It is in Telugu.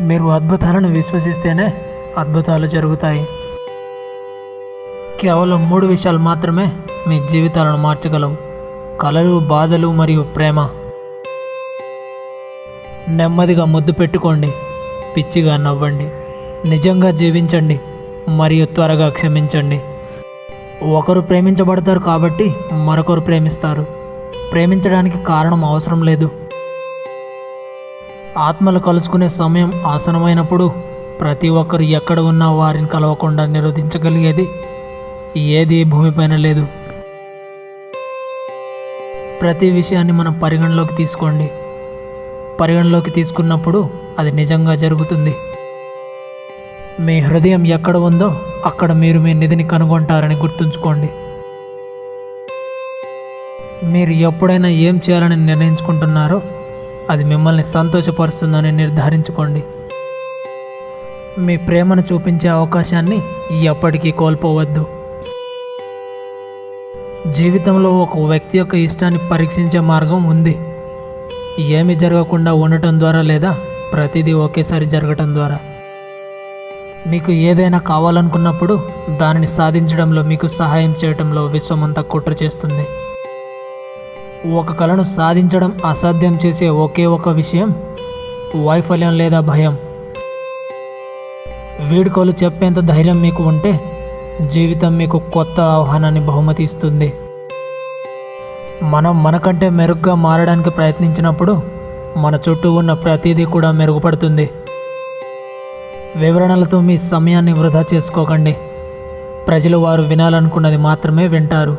మీరు అద్భుతాలను విశ్వసిస్తేనే అద్భుతాలు జరుగుతాయి. కేవలం 3 విషయాలు మాత్రమే మీ జీవితాలను మార్చగలవు: కలలు, బాధలు మరియు ప్రేమ. నెమ్మదిగా ముద్దు పెట్టుకోండి, పిచ్చిగా నవ్వండి, నిజంగా జీవించండి మరియు త్వరగా క్షమించండి. ఒకరు ప్రేమించబడతారు కాబట్టి మరొకరు ప్రేమిస్తారు. ప్రేమించడానికి కారణం అవసరం లేదు. ఆత్మలు కలుసుకునే సమయం ఆసనమైనప్పుడు ప్రతి ఒక్కరు ఎక్కడ ఉన్నా వారిని కలవకుండా నిరోధించగలిగేది ఏది భూమిపైన లేదు. ప్రతి విషయాన్ని మనం పరిగణలోకి తీసుకోండి. పరిగణలోకి తీసుకున్నప్పుడు అది నిజంగా జరుగుతుంది. మీ హృదయం ఎక్కడ ఉందో అక్కడ మీరు మీ నిధిని కనుగొంటారని గుర్తుంచుకోండి. మీరు ఎప్పుడైనా ఏం చేయాలని నిర్ణయించుకుంటున్నారో అది మిమ్మల్ని సంతోషపరుస్తుందని నిర్ధారించుకోండి. మీ ప్రేమను చూపించే అవకాశాన్ని ఎప్పటికీ కోల్పోవద్దు. జీవితంలో ఒక వ్యక్తి యొక్క ఇష్టాన్ని పరీక్షించే మార్గం ఉంది. ఏమి జరగకుండా ఉండటం ద్వారా లేదా ప్రతిదీ ఒకేసారి జరగటం ద్వారా. మీకు ఏదైనా కావాలనుకున్నప్పుడు దానిని సాధించడంలో మీకు సహాయం చేయడంలో విశ్వమంతా కుట్ర చేస్తుంది. ఒక కలను సాధించడం అసాధ్యం చేసే ఒకే ఒక విషయం వైఫల్యం లేదా భయం. వీడ్కోలు చెప్పేంత ధైర్యం మీకు ఉంటే జీవితం మీకు కొత్త ఆహ్వానాన్ని బహుమతి ఇస్తుంది. మనం మనకంటే మెరుగ్గా మారడానికి ప్రయత్నించినప్పుడు మన చుట్టూ ఉన్న ప్రతిదీ కూడా మెరుగుపడుతుంది. వివరణలతో మీ సమయాన్ని వృధా చేసుకోకండి. ప్రజలు వారు వినాలనుకున్నది మాత్రమే వింటారు.